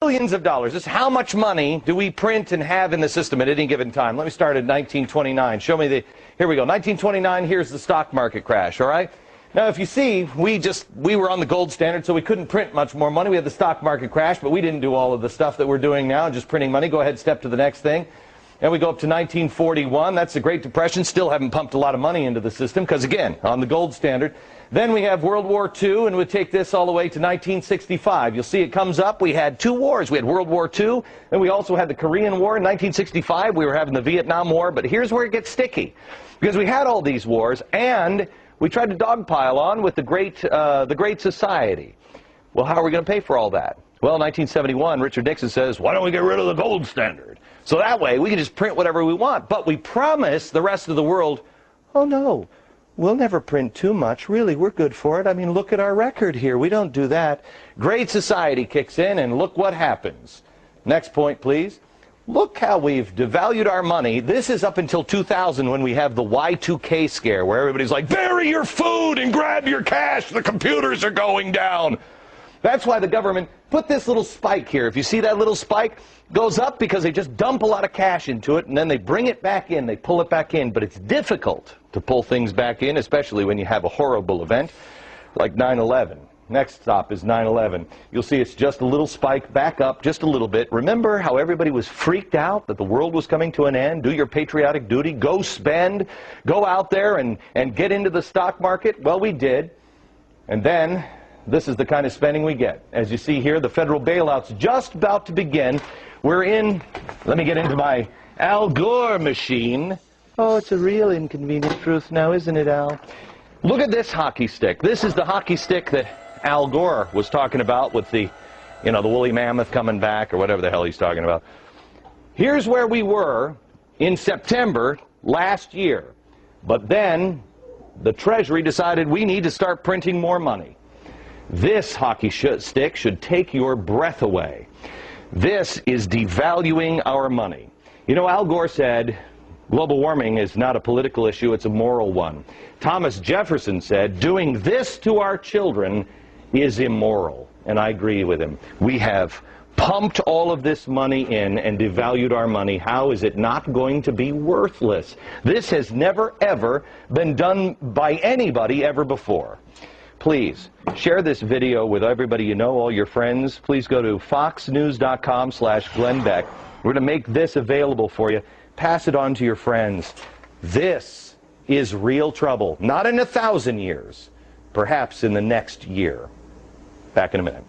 Billions of dollars. This is how much money do we print and have in the system at any given time. Let me start at 1929. Show me the, here we go. 1929, here's the stock market crash, all right? Now, if you see, we were on the gold standard, so we couldn't print much more money. We had the stock market crash, but we didn't do all of the stuff that we're doing now, just printing money. Go ahead, step to the next thing. And we go up to 1941. That's the Great Depression. Still haven't pumped a lot of money into the system because, again, on the gold standard. Then we have World War II, and we take this all the way to 1965. You'll see it comes up. We had two wars. We had World War II, and we also had the Korean War. In 1965, we were having the Vietnam War. But here's where it gets sticky, because we had all these wars, and we tried to dogpile on with the Great Society. Well, how are we going to pay for all that? Well, in 1971, Richard Nixon says, why don't we get rid of the gold standard? So that way, we can just print whatever we want. But we promise the rest of the world, oh, no, we'll never print too much. Really, we're good for it. I mean, look at our record here. We don't do that. Great Society kicks in, and look what happens. Next point, please. Look how we've devalued our money. This is up until 2000 when we have the Y2K scare, where everybody's like, bury your food and grab your cash. The computers are going down. That's why the government put this little spike here. If you see that little spike, goes up because they just dump a lot of cash into it, and then they bring it back in, they pull it back in. But it's difficult to pull things back in, especially when you have a horrible event like 9/11. Next stop is 9/11. You'll see it's just a little spike back up just a little bit. Remember how everybody was freaked out that the world was coming to an end? Do your patriotic duty. Go spend. Go out there and get into the stock market. Well, we did. And then this is the kind of spending we get. As you see here, the federal bailout's just about to begin. We're in, let me get into my Al Gore machine. Oh, it's a real inconvenient truth now, isn't it, Al? Look at this hockey stick. This is the hockey stick that Al Gore was talking about with the, you know, the woolly mammoth coming back or whatever the hell he's talking about. Here's where we were in September last year. But then the Treasury decided we need to start printing more money. This hockey stick should take your breath away. This is devaluing our money. You know, Al Gore said global warming is not a political issue, it's a moral one. Thomas Jefferson said doing this to our children is immoral, and I agree with him. We have pumped all of this money in and devalued our money. How is it not going to be worthless? This has never, ever been done by anybody ever before. Please share this video with everybody you know, all your friends. Please go to foxnews.com/Glenn Beck. We're going to make this available for you. Pass it on to your friends. This is real trouble. Not in 1,000 years. Perhaps in the next year. Back in a minute.